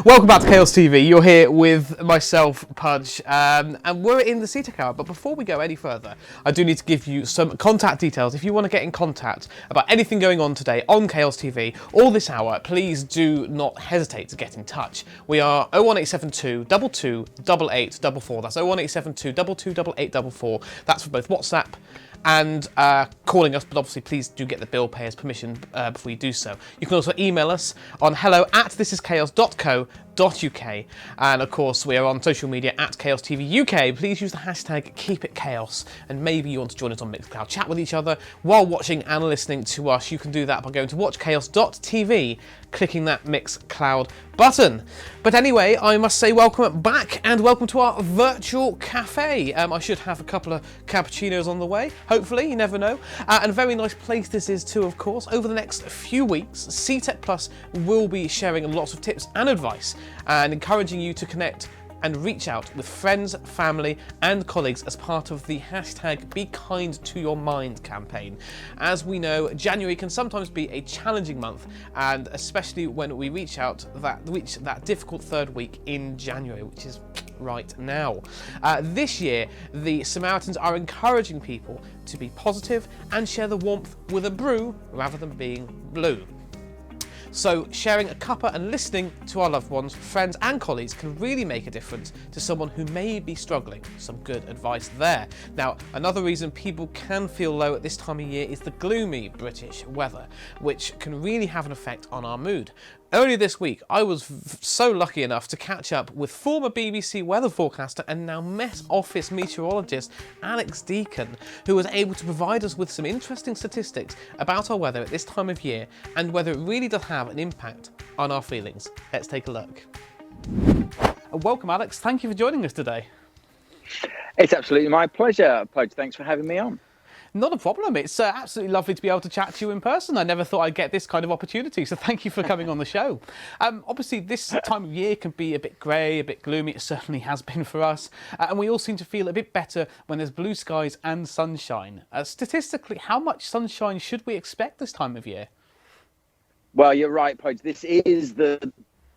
Welcome back to Chaos TV. You're here with myself, Pudge, and we're in the CTEC hour. But before we go any further, I do need to give you some contact details. If you want to get in contact about anything going on today on Chaos TV or this hour, please do not hesitate to get in touch. We are 01872 22 8844. That's 01872 22 8844. That's for both WhatsApp and calling us, but obviously please do get the bill payer's permission before you do so. You can also email us on hello@thisischaos.co.uk, and of course we are on social media at Chaos TV UK. Please use the hashtag KeepItChaos, and maybe you want to join us on Mixcloud, chat with each other while watching and listening to us. You can do that by going to watchchaos.tv, clicking that Mixcloud button. But anyway, I must say welcome back and welcome to our virtual cafe. I should have a couple of cappuccinos on the way, hopefully, you never know. And a very nice place this is too, of course. Over the next few weeks, CTEC Plus will be sharing lots of tips and advice and encouraging you to connect and reach out with friends, family and colleagues as part of the hashtag Be Kind to Your Mind campaign. As we know, January can sometimes be a challenging month, and especially when we reach that difficult third week in January, which is right now. This year, the Samaritans are encouraging people to be positive and share the warmth with a brew rather than being blue. So sharing a cuppa and listening to our loved ones, friends and colleagues can really make a difference to someone who may be struggling. Some good advice there. Now, another reason people can feel low at this time of year is the gloomy British weather, which can really have an effect on our mood. Earlier this week, I was so lucky enough to catch up with former BBC weather forecaster and now Met Office meteorologist Alex Deakin, who was able to provide us with some interesting statistics about our weather at this time of year and whether it really does have an impact on our feelings. Let's take a look. Welcome, Alex. Thank you for joining us today. It's absolutely my pleasure, Pudge. Thanks for having me on. Not a problem. It's absolutely lovely to be able to chat to you in person. I never thought I'd get this kind of opportunity, so thank you for coming on the show. Obviously, this time of year can be a bit grey, a bit gloomy. It certainly has been for us. And we all seem to feel a bit better when there's blue skies and sunshine. Statistically, how much sunshine should we expect this time of year? Well, you're right, Pudge. This is the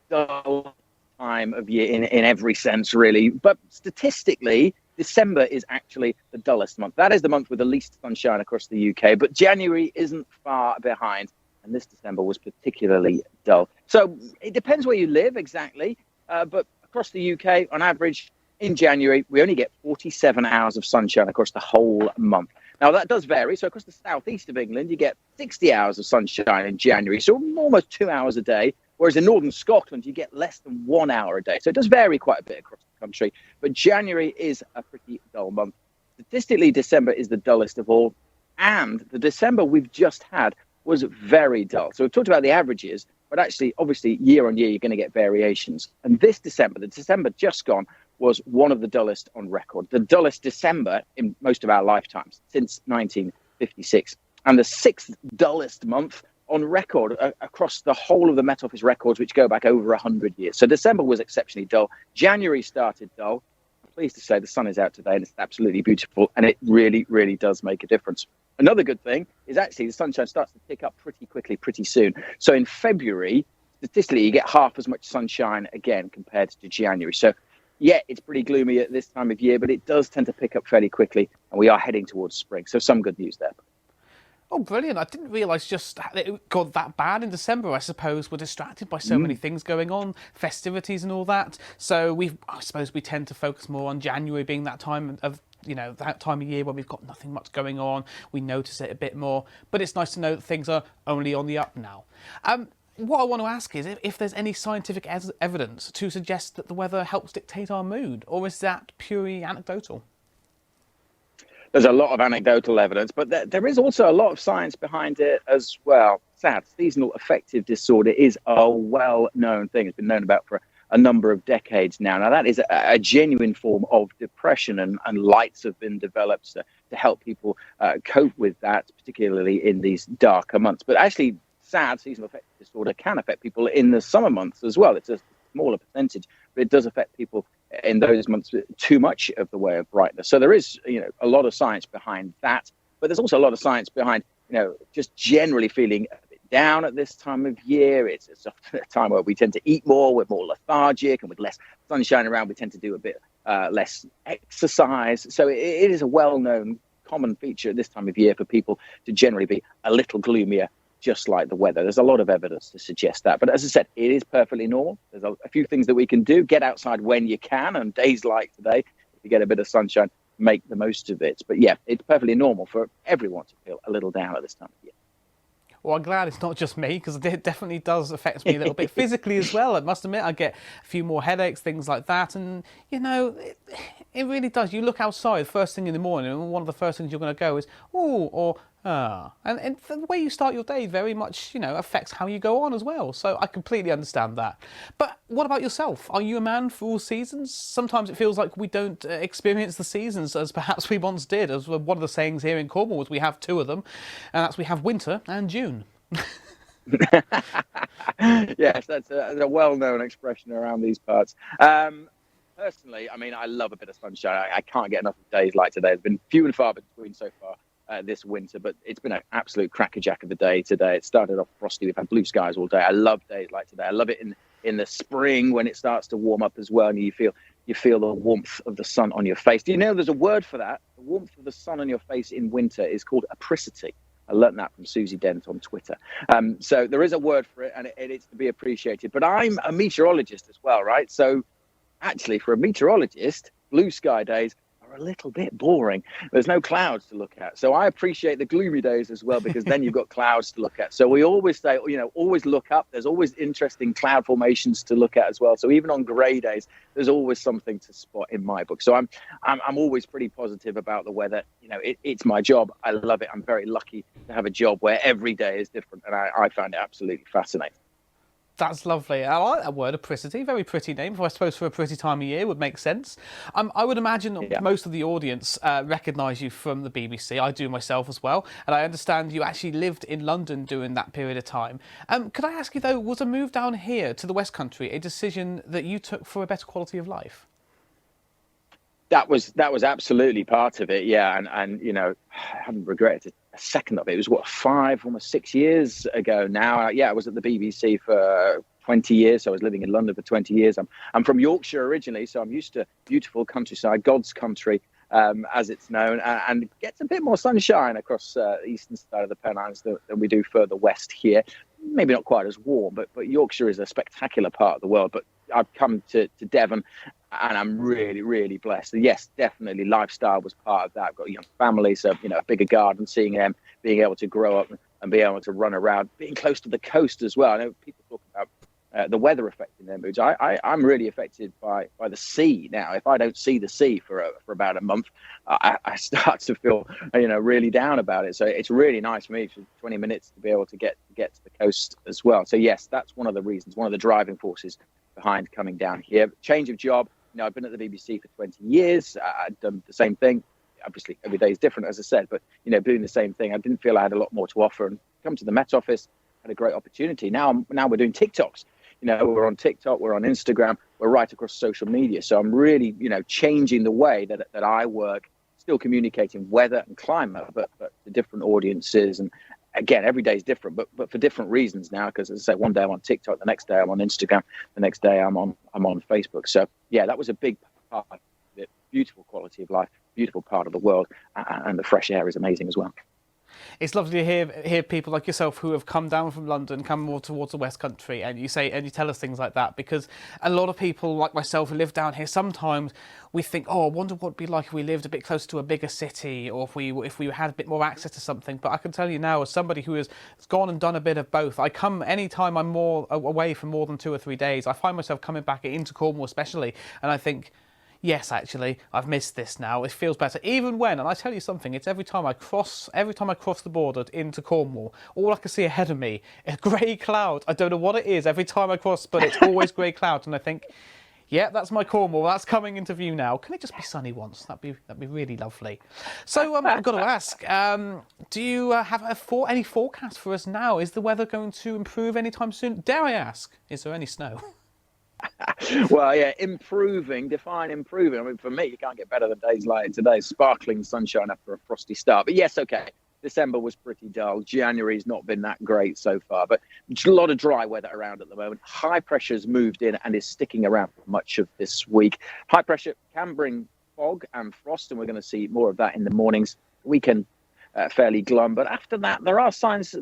dull time of year in every sense, really. But statistically, December is actually the dullest month. That is the month with the least sunshine across the UK, but January isn't far behind, and this December was particularly dull. So it depends where you live exactly, but across the UK, on average, in January, we only get 47 hours of sunshine across the whole month. Now, that does vary. So across the southeast of England, you get 60 hours of sunshine in January, so almost 2 hours a day. Whereas in northern Scotland, you get less than 1 hour a day. So it does vary quite a bit across the country. But January is a pretty dull month. Statistically, December is the dullest of all. And the December we've just had was very dull. So we've talked about the averages, but actually, obviously, year on year, you're going to get variations. And this December, the December just gone, was one of the dullest on record. The dullest December in most of our lifetimes since 1956. And the sixth dullest month on record across the whole of the Met Office records, which go back over 100 years. So December was exceptionally dull. January started dull. I'm pleased to say the sun is out today and it's absolutely beautiful, and it really, really does make a difference. Another good thing is actually the sunshine starts to pick up pretty quickly, pretty soon. So in February, statistically, you get half as much sunshine again compared to January. So yeah, it's pretty gloomy at this time of year, but it does tend to pick up fairly quickly, and we are heading towards spring. So some good news there. Oh, brilliant. I didn't realise just it got that bad in December, I suppose. We're distracted by so many things going on, festivities and all that. So I suppose we tend to focus more on January being that time of, that time of year when we've got nothing much going on. We notice it a bit more. But it's nice to know that things are only on the up now. What I want to ask is if there's any scientific evidence to suggest that the weather helps dictate our mood, or is that purely anecdotal? There's a lot of anecdotal evidence, but there is also a lot of science behind it as well. SAD, seasonal affective disorder, is a well-known thing. It's been known about for a number of decades now. Now, that is a genuine form of depression, and lights have been developed to help people cope with that, particularly in these darker months. But actually, SAD, seasonal affective disorder, can affect people in the summer months as well. It's a smaller percentage, but it does affect people in those months with too much of the way of brightness. So there is, a lot of science behind that, but there's also a lot of science behind, just generally feeling a bit down at this time of year. It's often a time where we tend to eat more, we're more lethargic, and with less sunshine around, we tend to do a bit less exercise. So it is a well-known common feature at this time of year for people to generally be a little gloomier, just like the weather. There's a lot of evidence to suggest that. But as I said, it is perfectly normal. There's a few things that we can do. Get outside when you can, and days like today, if you get a bit of sunshine, make the most of it. But yeah, it's perfectly normal for everyone to feel a little down at this time of year. Well, I'm glad it's not just me, because it definitely does affect me a little bit physically as well. I must admit, I get a few more headaches, things like that. And, you know, it really does. You look outside first thing in the morning, and one of the first things you're going to go is, ooh, or ah. And the way you start your day very much, you know, affects how you go on as well. So I completely understand that. But what about yourself? Are you a man for all seasons? Sometimes it feels like we don't experience the seasons as perhaps we once did. As one of the sayings here in Cornwall is we have two of them, and that's we have winter and June. Yes, that's a well-known expression around these parts. Personally, I mean, I love a bit of sunshine. I can't get enough of days like today. There's been few and far between so far this winter, but it's been an absolute crackerjack of a day today. It started off frosty. We've had blue skies all day. I love days like today. I love it in the spring when it starts to warm up as well, and you feel the warmth of the sun on your face. Do you know there's a word for that? The warmth of the sun on your face in winter is called apricity. I learned that from Susie Dent on Twitter. So there is a word for it, and it's to be appreciated. But I'm a meteorologist as well, right? So actually, for a meteorologist, blue sky days are a little bit boring. There's no clouds to look at. So I appreciate the gloomy days as well, because then you've got clouds to look at. So we always say, you know, always look up. There's always interesting cloud formations to look at as well. So even on grey days, there's always something to spot in my book. So I'm always pretty positive about the weather. You know, it's my job. I love it. I'm very lucky to have a job where every day is different, and I find it absolutely fascinating. That's lovely. I like that word, apricity. Very pretty name. I suppose for a pretty time of year would make sense. I would imagine that most of the audience recognise you from the BBC. I do myself as well. And I understand you actually lived in London during that period of time. Could I ask you, though, was a move down here to the West Country a decision that you took for a better quality of life? That was absolutely part of it, yeah. And you know, I haven't regretted a second of it. It was 5, almost 6 years ago now. Yeah, I was at the BBC for 20 years. So I was living in London for 20 years. I'm from Yorkshire originally, so I'm used to beautiful countryside, God's country, as it's known, and gets a bit more sunshine across the eastern side of the Pennines than we do further west here. Maybe not quite as warm, but Yorkshire is a spectacular part of the world. But I've come to Devon, and I'm really, really blessed. And yes, definitely lifestyle was part of that. I've got a young family, so, you know, a bigger garden, seeing them, being able to grow up and be able to run around, being close to the coast as well. I know people talk about the weather affecting their moods. I'm really affected by the sea now. If I don't see the sea for about a month, I start to feel, you know, really down about it. So it's really nice for me for 20 minutes to be able to get to the coast as well. So yes, that's one of the reasons, one of the driving forces behind coming down here. Change of job. You know, I've been at the BBC for 20 years. I've done the same thing. Obviously, every day is different, as I said, but, you know, doing the same thing, I didn't feel I had a lot more to offer. And come to the Met Office, had a great opportunity. Now we're doing TikToks. You know, we're on TikTok, we're on Instagram, we're right across social media. So I'm really, you know, changing the way that I work, still communicating weather and climate, but to different audiences. And again, every day is different, but for different reasons now. Because as I say, one day I'm on TikTok, the next day I'm on Instagram, the next day I'm on Facebook. So yeah, that was a big part of it. Beautiful quality of life, beautiful part of the world, and the fresh air is amazing as well. It's lovely to hear people like yourself who have come down from London, come more towards the West Country, and you tell us things like that, because a lot of people like myself who live down here, sometimes we think, oh, I wonder what it'd be like if we lived a bit closer to a bigger city, or if we had a bit more access to something. But I can tell you now, as somebody who has gone and done a bit of both, I come anytime I'm more away for more than 2 or 3 days, I find myself coming back into Cornwall especially, and I think, yes, actually, I've missed this now. It feels better. Even when, and I tell you something, it's every time I cross the border into Cornwall, all I can see ahead of me is grey cloud. I don't know what it is every time I cross, but it's always grey cloud. And I think, yeah, that's my Cornwall. That's coming into view now. Can it just be sunny once? That'd be really lovely. So I've got to ask, do you have any forecast for us now? Is the weather going to improve anytime soon? Dare I ask, is there any snow? Well, yeah, define improving. I mean, for me, you can't get better than days like today, sparkling sunshine after a frosty start. But yes, okay, December was pretty dull. January's not been that great so far, but a lot of dry weather around at the moment. High pressure's moved in and is sticking around for much of this week. High pressure can bring fog and frost, and we're going to see more of that in the mornings. Weekend fairly glum, but after that, there are signs,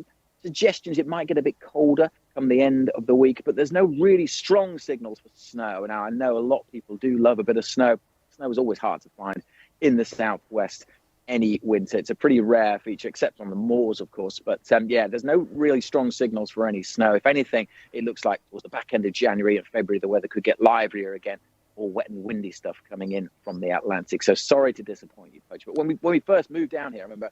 suggestions it might get a bit colder come the end of the week, but there's no really strong signals for snow. Now, I know a lot of people do love a bit of snow. Snow is always hard to find in the southwest any winter. It's a pretty rare feature, except on the moors, of course. But yeah, there's no really strong signals for any snow. If anything, it looks like towards the back end of January and February, the weather could get livelier again, or wet and windy stuff coming in from the Atlantic. So sorry to disappoint you, Coach. But when we first moved down here, I remember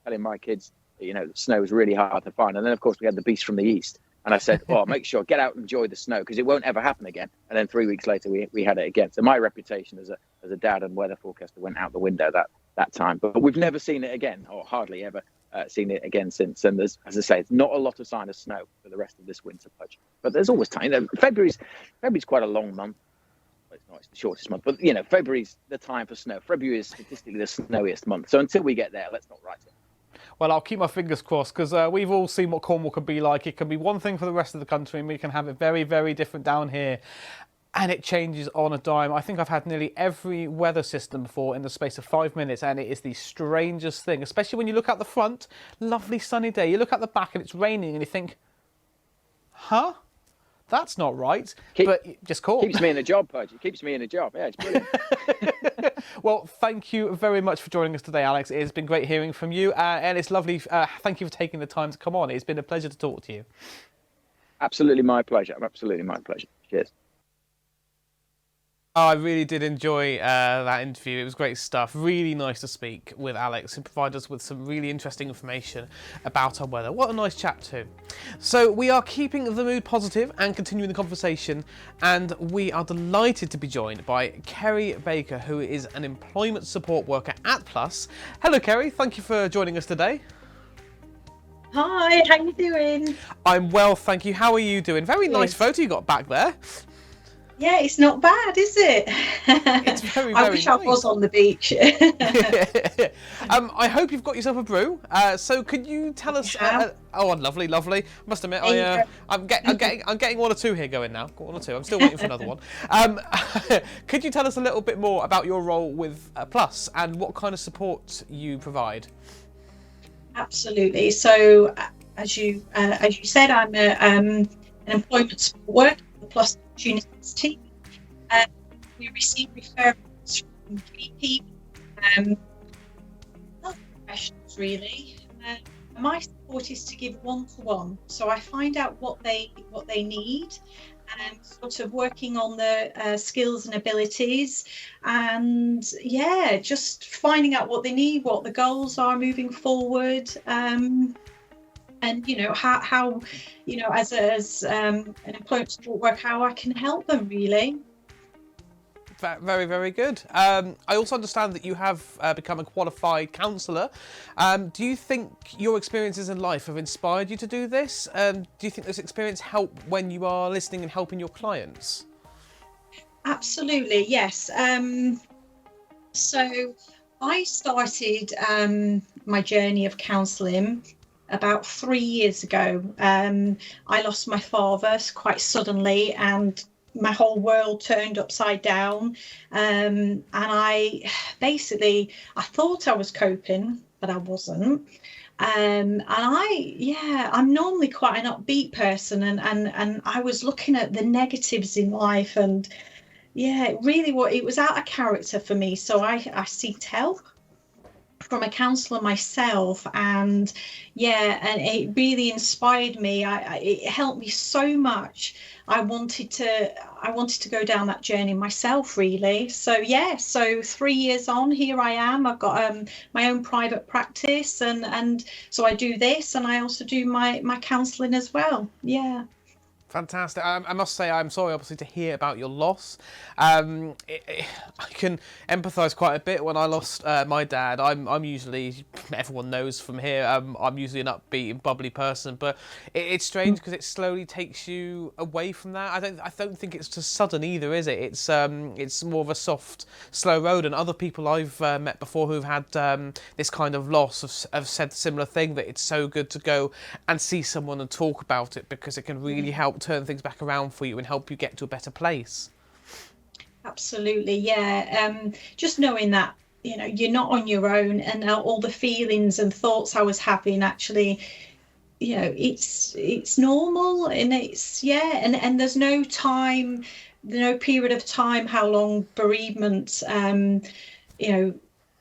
telling my kids, you know, the snow was really hard to find. And then, of course, we had the beast from the east. And I said, oh, make sure, get out and enjoy the snow, because it won't ever happen again. And then 3 weeks later, we had it again. So my reputation as a dad and weather forecaster went out the window that time. But we've never seen it again, or hardly ever seen it again since. And there's, as I say, it's not a lot of sign of snow for the rest of this winter, Pudge. But there's always time. You know, February's quite a long month. Well, it's not, it's the shortest month. But, you know, February's the time for snow. February is statistically the snowiest month. So until we get there, let's not write it. Well, I'll keep my fingers crossed, because we've all seen what Cornwall can be like. It can be one thing for the rest of the country, and we can have it very, very different down here. And it changes on a dime. I think I've had nearly every weather system before in the space of 5 minutes, and it is the strangest thing, especially when you look out the front, lovely sunny day. You look out the back and it's raining, and you think, huh? That's not right. But just call. Keeps me in a job, Pudge. It keeps me in a job. Yeah, it's brilliant. Well, thank you very much for joining us today, Alex. It's been great hearing from you, and it's lovely. Thank you for taking the time to come on. It's been a pleasure to talk to you. Absolutely my pleasure. Absolutely my pleasure. Cheers. Oh, I really did enjoy that interview. It was great stuff. Really nice to speak with Alex, who provided us with some really interesting information about our weather. What a nice chap too. So we are keeping the mood positive and continuing the conversation, and we are delighted to be joined by Kerry Baker, who is an employment support worker at Plus. Hello, Kerry. Thank you for joining us today. Hi, how you doing? I'm well, thank you. How are you doing? Very nice photo you got back there. Yeah, it's not bad, is it? It's very, very I wish nice. I was on the beach. I hope you've got yourself a brew. So could you tell us? Oh, lovely, lovely. Must admit, I'm getting one or two here going now. Got one or two. I'm still waiting for another one. Could you tell us a little bit more about your role with Plus and what kind of support you provide? Absolutely. So, as you said, I'm an employment support worker for the Plus Opportunities team. We receive referrals from 3 people, health professionals really. My support is to give one-to-one, so I find out what they need, and sort of working on the skills and abilities, and yeah, just finding out what they need, what the goals are moving forward. And you know how you know as an employment support worker, how I can help them really. Very, very good. I also understand that you have become a qualified counsellor. Do you think your experiences in life have inspired you to do this? Do you think this experience help when you are listening and helping your clients? Absolutely, yes. So I started my journey of counselling about 3 years ago. I lost my father quite suddenly, and my whole world turned upside down. And I thought I was coping, but I wasn't. And I'm normally quite an upbeat person, and I was looking at the negatives in life, and yeah, it was out of character for me. So I seeked help from a counsellor myself, and it really inspired me. It helped me so much. I wanted to go down that journey myself, really. So 3 years on, here I am. I've got my own private practice, and so I do this, and I also do my counselling as well. Yeah. Fantastic. I must say, I'm sorry, obviously, to hear about your loss. I can empathise quite a bit when I lost my dad. I'm usually, everyone knows from here, I'm usually an upbeat and bubbly person, but it's strange because it slowly takes you away from that. I don't think it's just sudden either, is it? It's more of a soft, slow road. And other people I've met before who've had this kind of loss have said a similar thing, that it's so good to go and see someone and talk about it, because it can really help turn things back around for you and help you get to a better place. Absolutely, yeah. Just knowing that, you're not on your own, and all the feelings and thoughts I was having, actually, it's normal, and and there's no time, no period of time how long bereavement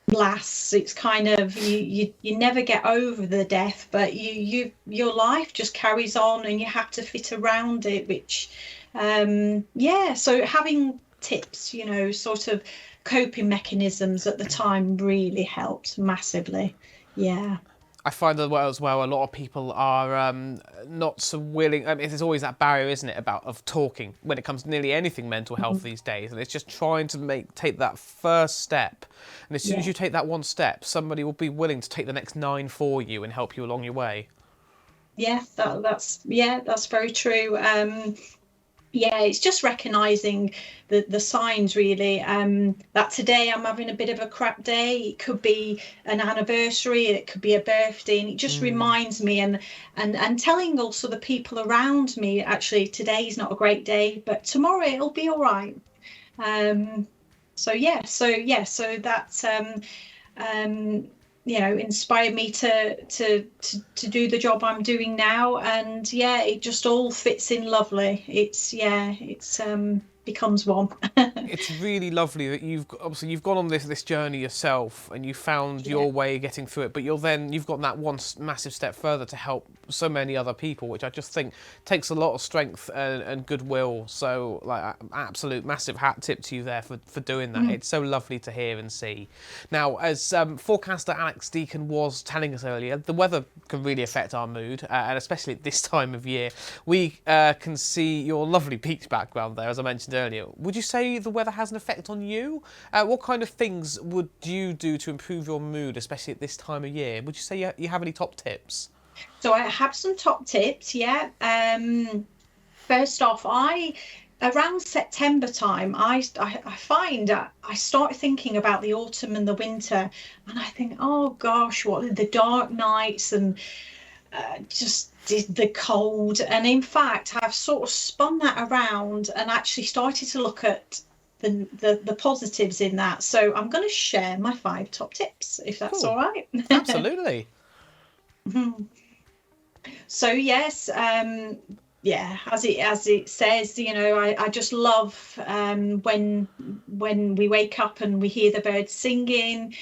lasts. It's kind of, you never get over the death, but your life just carries on, and you have to fit around it, which so having tips, sort of coping mechanisms at the time really helped massively. I find as well, a lot of people are not so willing. I mean, there's always that barrier, isn't it, of talking when it comes to nearly anything mental health these days, and it's just trying to take that first step. And as soon as you take that one step, somebody will be willing to take the next 9 for you and help you along your way. That's very true. It's just recognizing the signs, really, that today I'm having a bit of a crap day. It could be an anniversary, it could be a birthday, and it just reminds me, and telling also the people around me, actually, today's not a great day, but tomorrow it'll be all right. So that's inspired me to do the job I'm doing now, and it just all fits in lovely. It's becomes one. It's really lovely that you've gone on this journey yourself, and you found your way getting through it, but you've got that one massive step further to help so many other people, which I just think takes a lot of strength and goodwill. So, like, absolute massive hat tip to you there for doing that. It's so lovely to hear and see. Now, as forecaster Alex Deakin was telling us earlier, the weather can really affect our mood, and especially at this time of year. We can see your lovely beach background there, as I mentioned earlier. Would you say the weather has an effect on you? What kind of things would you do to improve your mood, especially at this time of year? Would you say you have any top tips? So I have some top tips, First off, around September time, I find I start thinking about the autumn and the winter, and I think, oh gosh, what are the dark nights, and just the cold. And in fact, I've sort of spun that around and actually started to look at the positives in that. So I'm going to share my 5 top tips, if that's Cool. all right. Absolutely. So yes, as it says, I just love when we wake up and we hear the birds singing,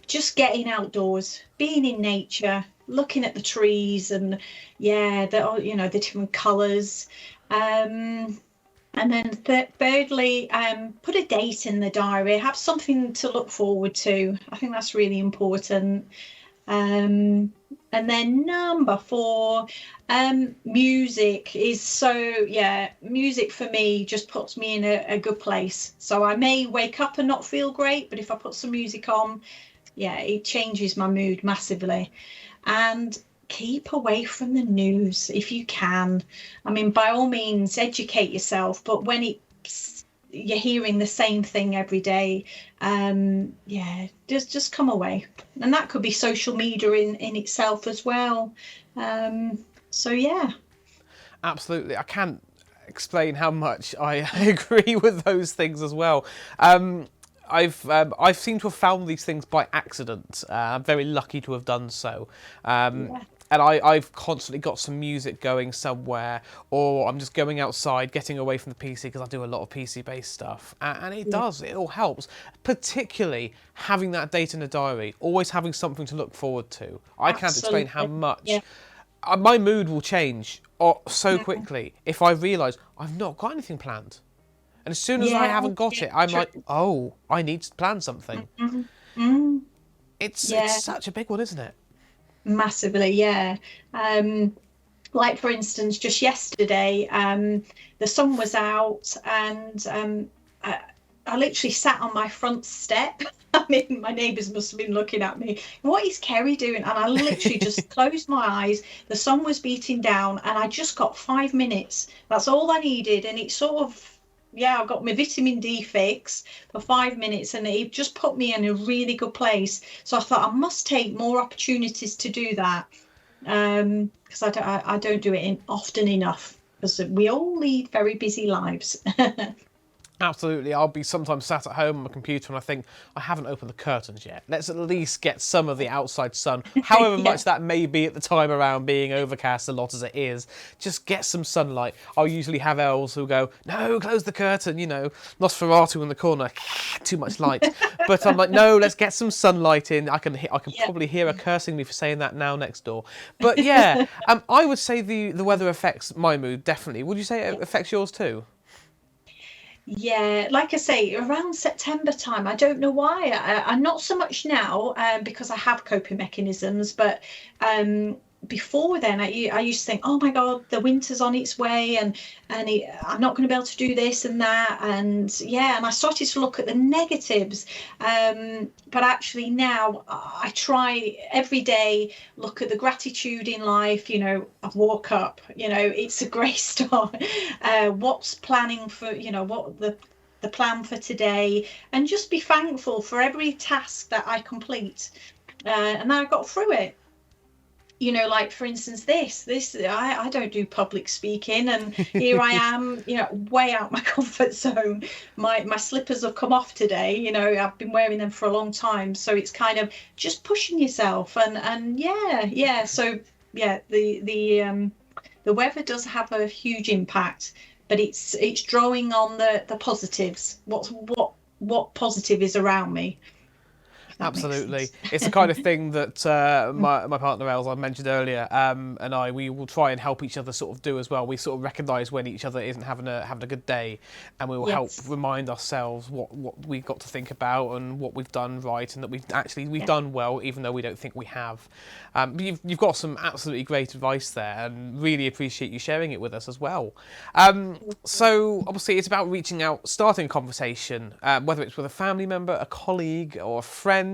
just getting outdoors, being in nature, looking at the trees, and the different colours. And then thirdly, put a date in the diary, have something to look forward to. I think that's really important. And then number 4, music is music for me just puts me in a good place. So I may wake up and not feel great, but if I put some music on, it changes my mood massively. And keep away from the news if you can. I mean, by all means, educate yourself, but when you're hearing the same thing every day, just come away. And that could be social media in itself as well. Absolutely. I can't explain how much I agree with those things as well. I've seemed to have found these things by accident. I'm very lucky to have done so. And I've constantly got some music going somewhere, or I'm just going outside, getting away from the PC, because I do a lot of PC-based stuff. And it all helps, particularly having that date in a diary, always having something to look forward to. I can't explain how much. My mood will change so quickly if I realise I've not got anything planned. And as soon as I haven't got it, I'm like, oh, I need to plan something. It's such a big one, isn't it? Massively, like for instance, just yesterday, the sun was out, and I literally sat on my front step. I mean, my neighbours must have been looking at me. What is Kerry doing? And I literally just closed my eyes. The sun was beating down, and I just got 5 minutes. That's all I needed, and it sort of, yeah, I got my vitamin D fix for 5 minutes, and it just put me in a really good place. So I thought I must take more opportunities to do that, because I don't do it often enough, because we all lead very busy lives. Absolutely. I'll be sometimes sat at home on my computer and I think, I haven't opened the curtains yet. Let's at least get some of the outside sun, however much that may be at the time around being overcast a lot as it is. Just get some sunlight. I'll usually have elves who go, no, close the curtain, you know, Nosferatu in the corner, too much light. But I'm like, no, let's get some sunlight in. I can probably hear her cursing me for saying that now next door. But yeah, I would say the weather affects my mood, definitely. Would you say it affects yours too? Yeah, like I say, around September time, I don't know why. I'm not so much now, because I have coping mechanisms, but before then, I used to think, oh my God, the winter's on its way, and I'm not going to be able to do this and that, and yeah, and I started to look at the negatives, but actually now I try every day look at the gratitude in life. You know, I've woke up. You know, it's a great start. What's planning for? You know, what the plan for today, and just be thankful for every task that I complete, and I got through it. You know, like for instance, this I don't do public speaking, and here I am, you know, way out my comfort zone. My slippers have come off today. You know, I've been wearing them for a long time, so it's kind of just pushing yourself, and yeah. So yeah, the weather does have a huge impact, but it's drawing on the positives. What positive is around me? Absolutely. It's the kind of thing that my partner Els, I mentioned earlier, and we will try and help each other sort of do as well. We sort of recognise when each other isn't having a good day, and we will help remind ourselves what we've got to think about and what we've done right, and that we've done well, even though we don't think we have. You've got some absolutely great advice there, and really appreciate you sharing it with us as well. So obviously it's about reaching out, starting a conversation, whether it's with a family member, a colleague, or a friend.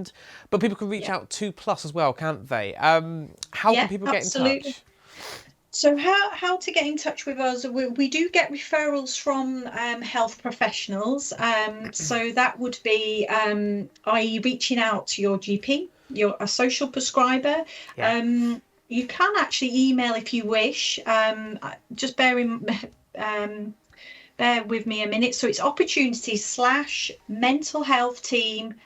But people can reach out to Plus as well, can't they? How can people get in touch? So how to get in touch with us? We do get referrals from health professionals. So that would be, i.e. reaching out to your GP, a social prescriber. Yeah. You can actually email if you wish. Just bear with me a minute. So it's opportunities/mentalhealthteam@plus.org.uk.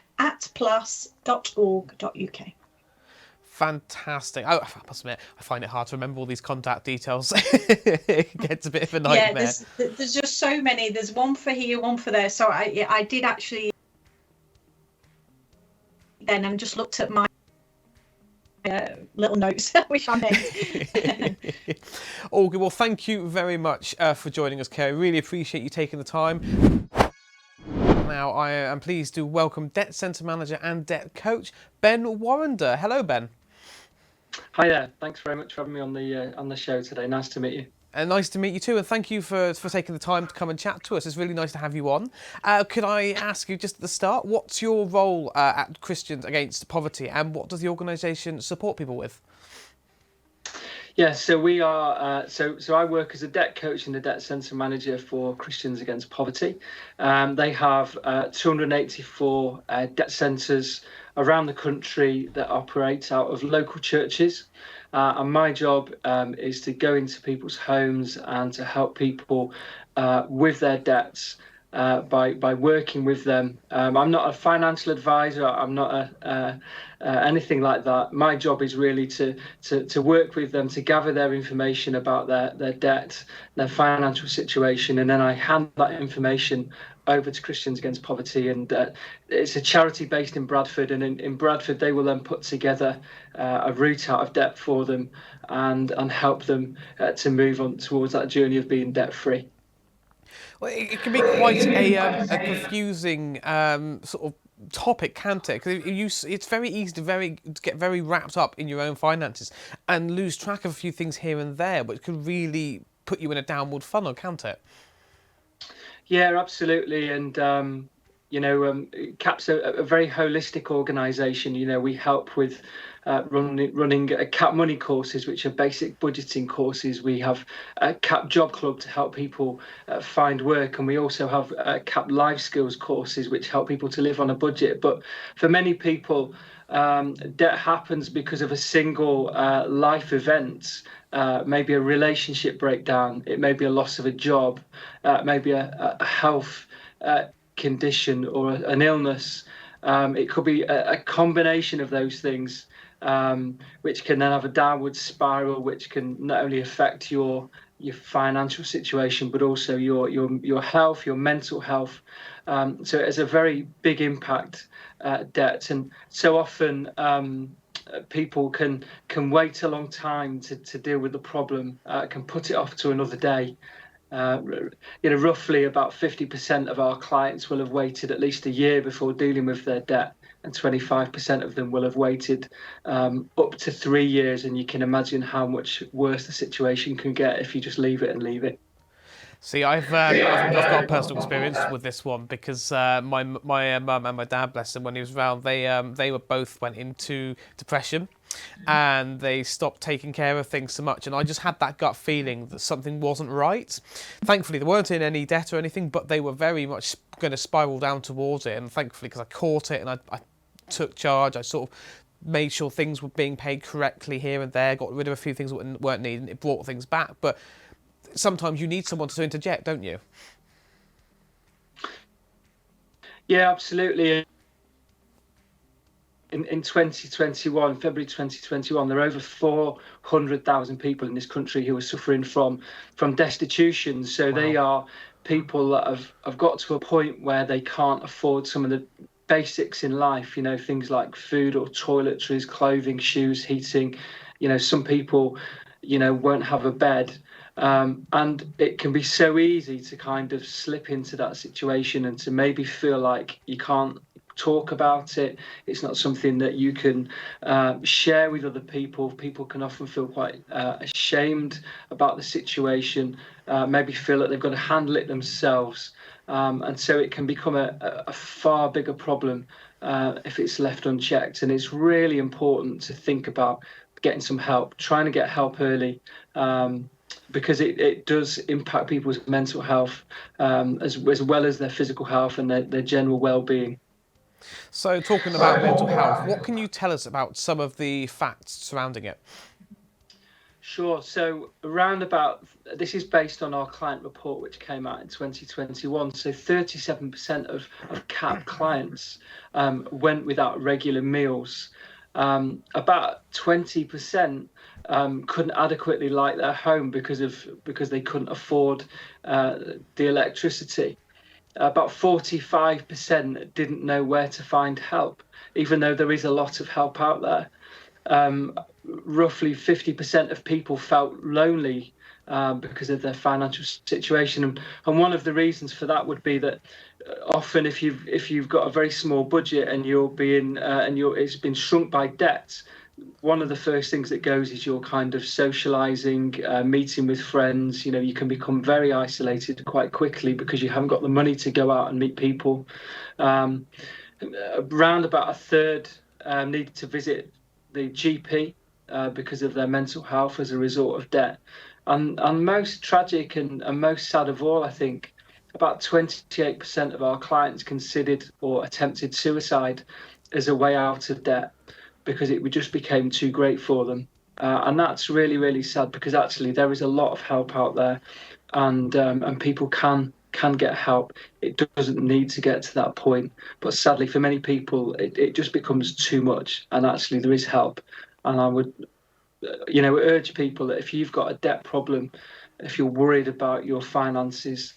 Fantastic. I must admit, I find it hard to remember all these contact details. It gets a bit of a nightmare. Yeah, there's just so many. There's one for here, one for there. So I did actually then and just looked at my little notes, which I made. All good. Well, thank you very much for joining us, Kerry. Really appreciate you taking the time. Now, I am pleased to welcome Debt Centre Manager and Debt Coach, Ben Warrender. Hello, Ben. Hi there. Thanks very much for having me on the show today. Nice to meet you. And nice to meet you too, and thank you for taking the time to come and chat to us. It's really nice to have you on. Could I ask you just at the start, what's your role at Christians Against Poverty, and what does the organisation support people with? Yeah, so we are. So I work as a debt coach and a debt centre manager for Christians Against Poverty. They have 284 debt centres around the country that operate out of local churches. And my job is to go into people's homes and to help people with their debts by working with them. I'm not a financial advisor. I'm not anything like that. My job is really to work with them, to gather their information about their debt, their financial situation, and then I hand that information over to Christians Against Poverty. And it's a charity based in Bradford, and in Bradford they will then put together a route out of debt for them and help them to move on towards that journey of being debt free. Well, it can be quite a confusing sort of topic, can't it? Because it's very easy to get very wrapped up in your own finances and lose track of a few things here and there, but it could really put you in a downward funnel, can't it? Yeah, absolutely. And CAP's a very holistic organisation. We help with running CAP Money courses, which are basic budgeting courses. We have a CAP Job Club to help people find work, and we also have CAP Life Skills courses, which help people to live on a budget. But for many people, debt happens because of a single life event. Maybe a relationship breakdown, it may be a loss of a job, maybe a health condition or an illness. It could be a combination of those things, which can then have a downward spiral, which can not only affect your financial situation, but also your health, your mental health. So it has a very big impact, debt, and so often people can wait a long time to deal with the problem, can put it off to another day. Roughly about 50% of our clients will have waited at least a year before dealing with their debt, and 25% of them will have waited up to 3 years. And you can imagine how much worse the situation can get if you just leave it and leave it. See, I've got a personal experience with this one because my mum and my dad, bless them, when he was around, they were both went into depression, and they stopped taking care of things so much, and I just had that gut feeling that something wasn't right. Thankfully, they weren't in any debt or anything, but they were very much going to spiral down towards it, and thankfully, because I caught it and I took charge, I sort of made sure things were being paid correctly here and there, got rid of a few things that weren't needed, and it brought things back. But sometimes you need someone to interject, don't you? Yeah, absolutely. In 2021, February 2021, there are over 400,000 people in this country who are suffering from destitution. So wow. They are people that have got to a point where they can't afford some of the basics in life, things like food or toiletries, clothing, shoes, heating. Some people, won't have a bed. And it can be so easy to kind of slip into that situation and to maybe feel like you can't talk about it. It's not something that you can share with other people. People can often feel quite ashamed about the situation, maybe feel that they've got to handle it themselves. And so it can become a far bigger problem if it's left unchecked. And it's really important to think about getting some help, trying to get help early. Because it does impact people's mental health as well as their physical health and their general well-being. So talking about mental health, what can you tell us about some of the facts surrounding it? Sure. So this is based on our client report, which came out in 2021. So 37% of CAP clients went without regular meals. About 20% couldn't adequately light their home because they couldn't afford the electricity. About 45% didn't know where to find help, even though there is a lot of help out there. Roughly 50% of people felt lonely because of their financial situation, and one of the reasons for that would be that often if you've got a very small budget and it's been shrunk by debt, one of the first things that goes is your kind of socializing, meeting with friends. You can become very isolated quite quickly because you haven't got the money to go out and meet people. Around about a third needed to visit the GP because of their mental health as a result of debt. And most tragic and most sad of all, I think, about 28% of our clients considered or attempted suicide as a way out of debt because it just became too great for them. And that's really, really sad because actually there is a lot of help out there and people can get help. It doesn't need to get to that point. But sadly, for many people, it just becomes too much. And actually there is help. And I would urge people that if you've got a debt problem, if you're worried about your finances,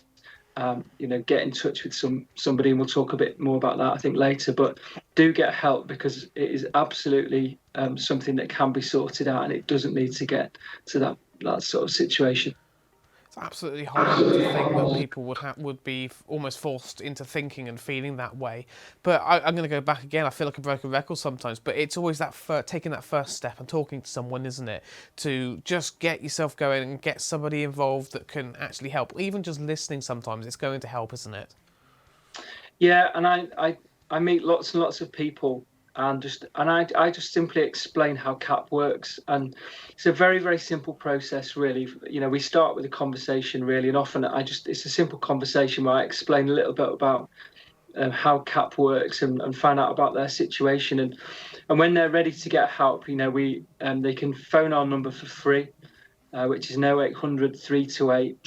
get in touch with somebody, and we'll talk a bit more about that I think later, but do get help because it is absolutely something that can be sorted out and it doesn't need to get to that sort of situation. It's absolutely horrible to think that people would be almost forced into thinking and feeling that way. But I'm going to go back again. I feel like a broken record sometimes, but it's always that taking that first step and talking to someone, isn't it? To just get yourself going and get somebody involved that can actually help. Even just listening sometimes, it's going to help, isn't it? Yeah, and I meet lots and lots of people, and I just simply explain how CAP works, and it's a very, very simple process, really. We start with a conversation, really, and often it's a simple conversation where I explain a little bit about how CAP works and find out about their situation, and when they're ready to get help, they can phone our number for free, which is 0800 328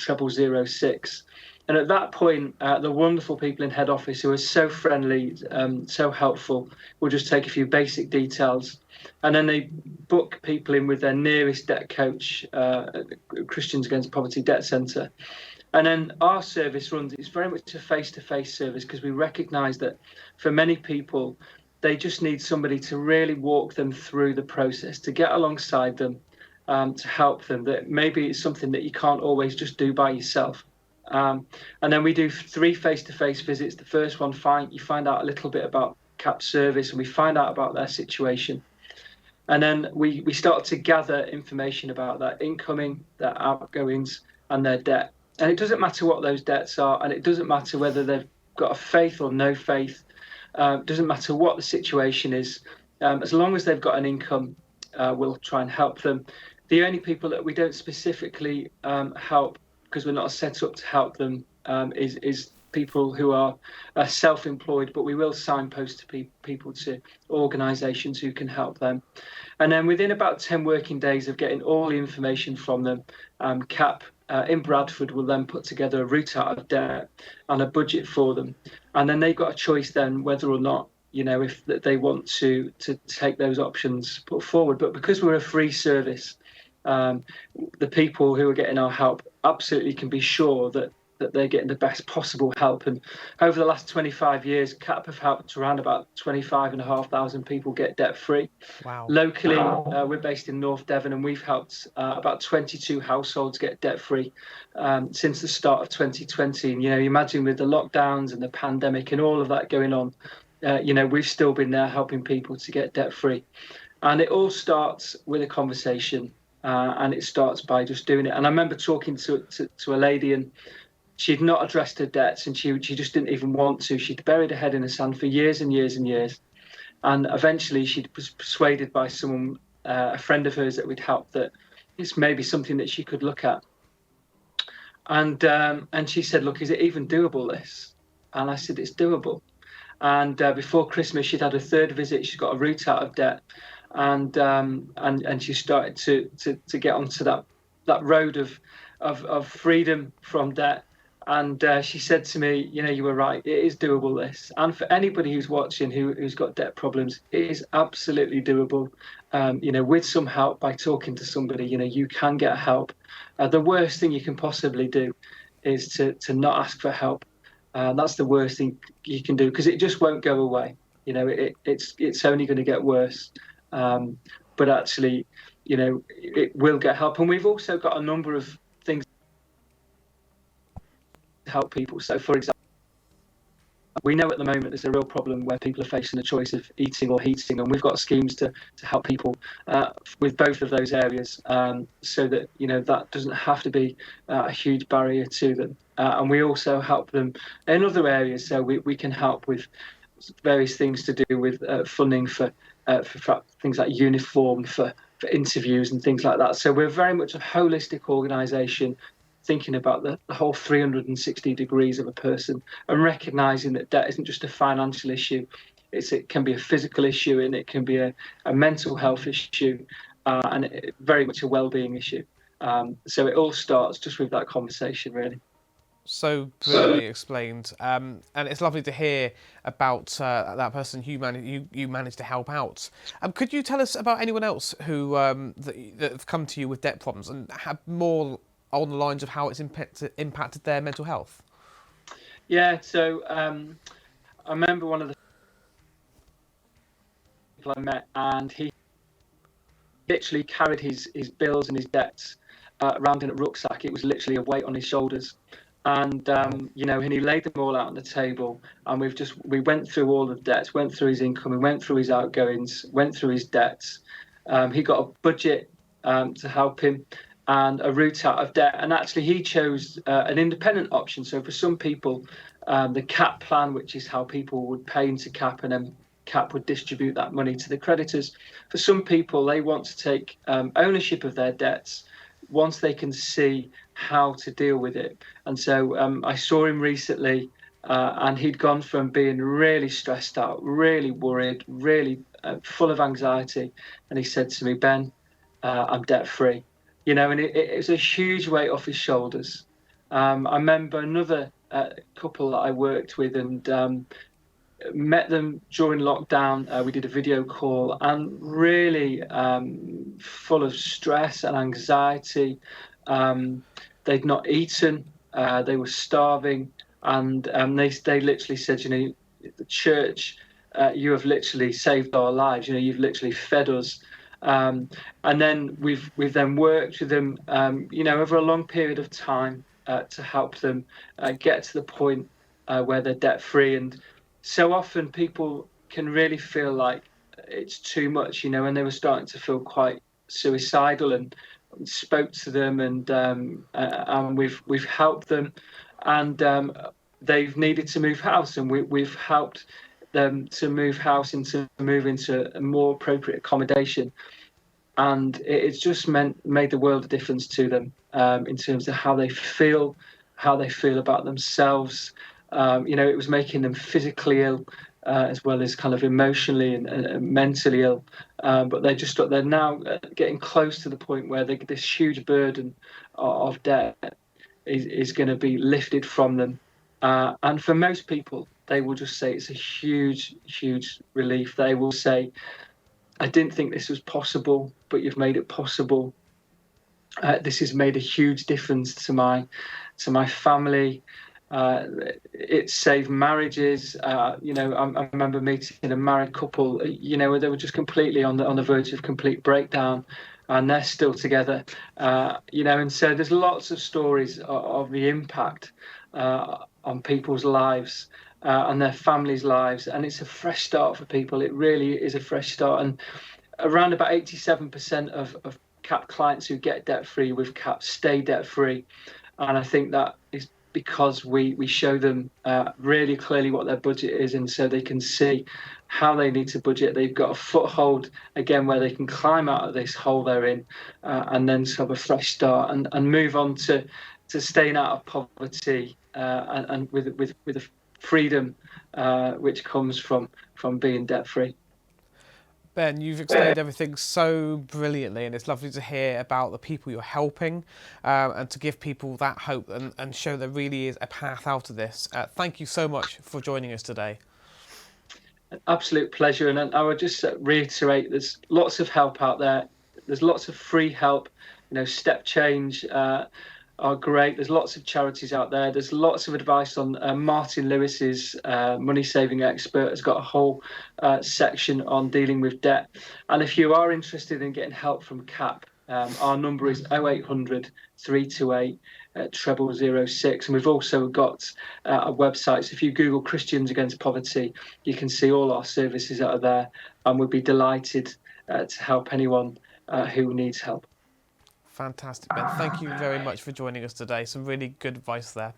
0006. And at that point, the wonderful people in head office who are so friendly, so helpful, will just take a few basic details. And then they book people in with their nearest debt coach, Christians Against Poverty Debt Centre. And then our service it's very much a face-to-face service, because we recognise that for many people, they just need somebody to really walk them through the process, to get alongside them, to help them. That maybe it's something that you can't always just do by yourself. And then we do 3 face-to-face visits. The first one, you find out a little bit about CAP service, and we find out about their situation. And then we start to gather information about their incoming, their outgoings, and their debt. And it doesn't matter what those debts are, and it doesn't matter whether they've got a faith or no faith. It doesn't matter what the situation is. As long as they've got an income, we'll try and help them. The only people that we don't specifically help, because we're not set up to help them, is people who are self-employed, but we will signpost to people to organisations who can help them. And then within about 10 working days of getting all the information from them, CAP in Bradford will then put together a route out of debt and a budget for them. And then they've got a choice then whether or not, if they want to take those options put forward. But because we're a free service, the people who are getting our help absolutely can be sure that they're getting the best possible help. And over the last 25 years, CAP have helped around about 25,500 people get debt free. Wow. Locally, we're based in North Devon, and we've helped about 22 households get debt free since the start of 2020. And, you imagine with the lockdowns and the pandemic and all of that going on, we've still been there helping people to get debt free. And it all starts with a conversation, and it starts by just doing it. And I remember talking to a lady, and she'd not addressed her debts, and she just didn't even want to. She'd buried her head in the sand for years and years and years. And eventually she was persuaded by someone, a friend of hers that we'd helped, that it's maybe something that she could look at. And she said, look, is it even doable, this? And I said, it's doable. And before Christmas, she'd had a 3rd visit. She's got a route out of debt. And she started to get onto that road of freedom from debt. And she said to me, you were right, it is doable, this. And for anybody who's watching who's got debt problems, it is absolutely doable. With some help, by talking to somebody, you can get help. The worst thing you can possibly do is to not ask for help. That's the worst thing you can do, because it just won't go away. It's only going to get worse. But actually, it will get help. And we've also got a number of things to help people. So, for example, we know at the moment there's a real problem where people are facing the choice of eating or heating, and we've got schemes to help people with both of those areas, so that that doesn't have to be a huge barrier to them. And we also help them in other areas. So we can help with various things to do with funding for things like uniform, for interviews and things like that. So we're very much a holistic organisation, thinking about the whole 360 degrees of a person, and recognising that debt isn't just a financial issue. It can be a physical issue, and it can be a mental health issue, and very much a well-being issue. So it all starts just with that conversation, really. So brilliantly explained, and it's lovely to hear about that person you managed to help out. Could you tell us about anyone else who that have come to you with debt problems and have more on the lines of how it's impacted their mental health? Yeah, so I remember one of the people I met, and he literally carried his bills and his debts around in a rucksack. It was literally a weight on his shoulders. And and he laid them all out on the table, and we went through all the debts, went through his income, we went through his outgoings, went through his debts. He got a budget to help him and a route out of debt. And actually, he chose an independent option. So for some people, the CAP plan, which is how people would pay into CAP, and then CAP would distribute that money to the creditors. For some people, they want to take ownership of their debts once they can see how to deal with it. And so I saw him recently, and he'd gone from being really stressed out, really worried, really full of anxiety. And he said to me, "Ben, I'm debt free." And it was a huge weight off his shoulders. I remember another couple that I worked with, and met them during lockdown. We did a video call, and really full of stress and anxiety. They'd not eaten, they were starving, and they literally said, the church, you have literally saved our lives. You've literally fed us. And then we've then worked with them, over a long period of time to help them get to the point where they're debt free. And so often people can really feel like it's too much, and they were starting to feel quite suicidal, and spoke to them, and we've helped them, and they've needed to move house, and we've helped them to move house into a more appropriate accommodation. And it's just made the world a difference to them in terms of how they feel about themselves. It was making them physically ill as well as kind of emotionally and mentally ill. But they're now getting close to the point where this huge burden of debt is going to be lifted from them. And for most people, they will just say it's a huge, huge relief. They will say, "I didn't think this was possible, but you've made it possible. This has made a huge difference to my family. It saved marriages." I remember meeting a married couple, where they were just completely on the verge of complete breakdown, and they're still together. And so there's lots of stories of the impact on people's lives and their families' lives, and it's a fresh start for people. It really is a fresh start, and around about 87% of CAP clients who get debt free with CAP stay debt free, and I think that is because we show them really clearly what their budget is, and so they can see how they need to budget. They've got a foothold again where they can climb out of this hole they're in, and then have a fresh start and move on to staying out of poverty and with a freedom which comes from being debt free. Ben, you've explained everything so brilliantly, and it's lovely to hear about the people you're helping and to give people that hope and show there really is a path out of this. Thank you so much for joining us today. An absolute pleasure, and I would just reiterate, there's lots of help out there. There's lots of free help. Step Change are great. There's lots of charities out there. There's lots of advice on Martin Lewis's money saving expert has got a whole section on dealing with debt. And if you are interested in getting help from CAP, our number is 0800 328 0006, and we've also got a website. So if you Google Christians Against Poverty, you can see all our services that are there, and we'd be delighted to help anyone who needs help. Fantastic, Ben. Thank you very much for joining us today. Some really good advice there.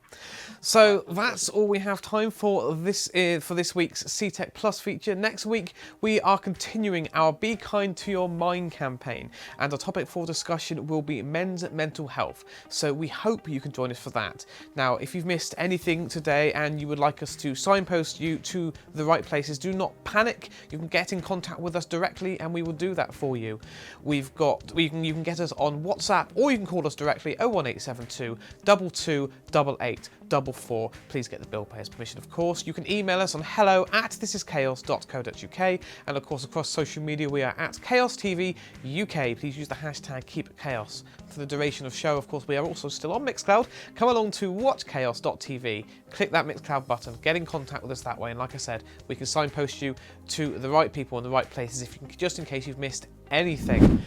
So that's all we have time for this week's CTech Plus feature. Next week, we are continuing our Be Kind to Your Mind campaign, and our topic for discussion will be men's mental health. So we hope you can join us for that. Now, if you've missed anything today and you would like us to signpost you to the right places, do not panic. You can get in contact with us directly, and we will do that for you. You can get us on WhatsApp, or you can call us directly 01872 228844. Please get the bill payer's permission, of course. You can email us on hello@thisischaos.co.uk, and of course across social media we are at Chaos TV UK. Please use the hashtag #KeepItChaos. For the duration of the show, of course, we are also still on Mixcloud. Come along to watchchaos.tv, click that Mixcloud button, get in contact with us that way, and like I said, we can signpost you to the right people in the right places just in case you've missed anything.